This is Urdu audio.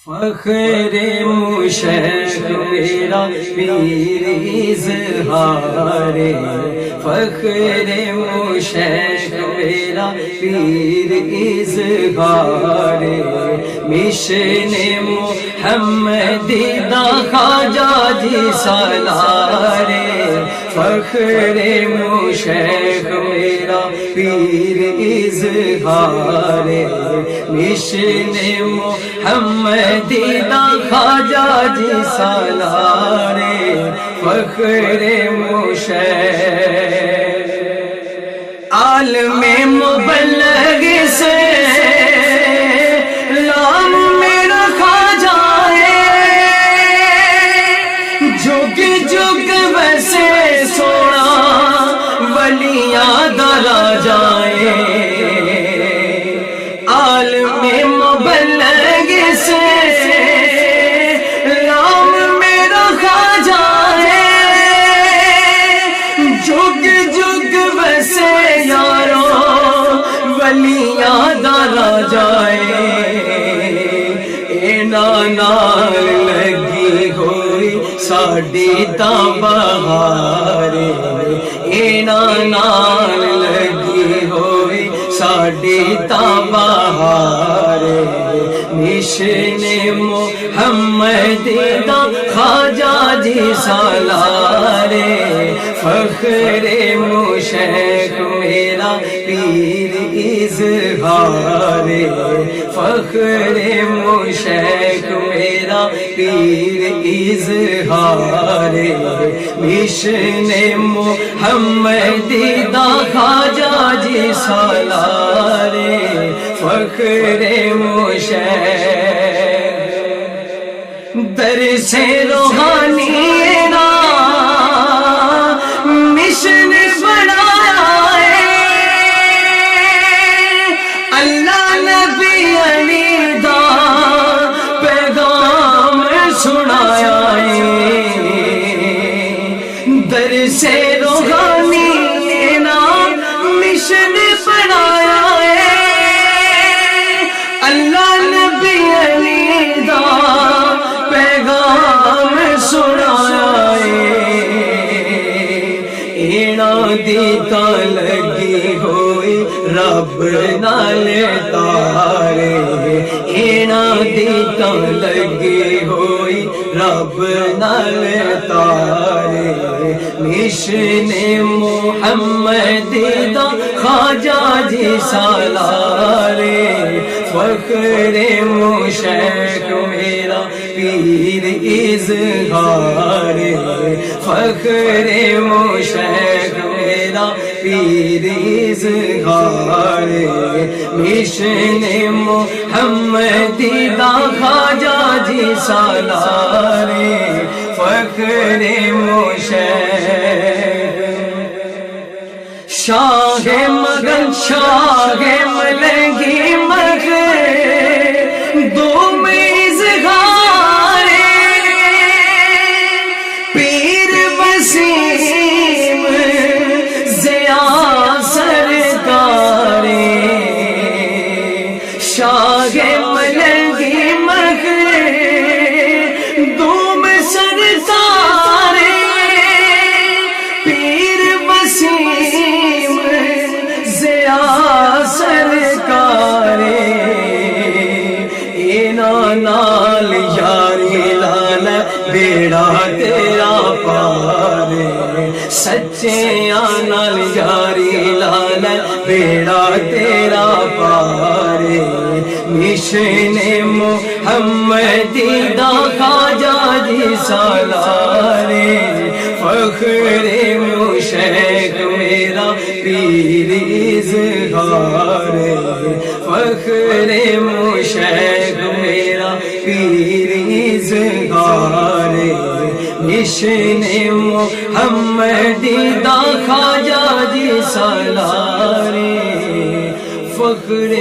فخر مشرق میرا پیر اظہار، فخر مشرق میرا پیر اظہار، مشن محمدی دا خواجہ جی سالار، فخر مشرق میرا پیر اظہار، مشن محمدی دا خواجہ جی سالار، فخر مشرق عالم مبلغ سے نام میرا خواجہ ہے، جگ جگ ویسے سونا ولیاں درا جائے، عالم مبلغ سے نام میرا خواجہ ہے، جگ جگ ویسے یاروں ولیاں درا جائے، نال لگی ہوئی ساڈی تاں بہار، نال لگی ہوئی ساڈی تاں بہار، مشن محمدی دا خواجہ جی سالار، فخر مشرق میرا پیر اظہار، فخر مشرق میرا پیر اظہار، مشن محمدی دا خواجہ جی سالار، فخر مشرق در سے روحانی نا مشن بنایا ہے، اللہ نبی علی دا پیغام سنایا ہے، در سے روحانی نا مشن بنایا ہے، اللہ نبی علی دا پیغام سنایا ہے، دی تا لگی ہوئی رب نال تارے، دی تا لگی ہوئی رب نال تارے، مشن محمدی دا خواجہ جی سالار، فخر مشرق میرا پیر اظہار، فخر مشرق میرا پیر اظہار، مشن محمدی دا خواجہ جی سالار، فخر مشرق شاہ مغل شاہ ملنگی مغل دو میں اظہار، پیر وسیم ضیا سرکار، شاہ ملنگی مغل دو میں سرکار، پیر وسیم ضیا سرکار، نال یاری لال بیڑا تیرا پار، سچے نال یاری لال بیڑا تیرا پار، مشن محمدی دا خواجہ جی سالار، فخر مشرق میرا پیر اظہار، فخر مشرق میرا پیر اظہار، مشن محمدی دا خواجہ جی سالار، فخر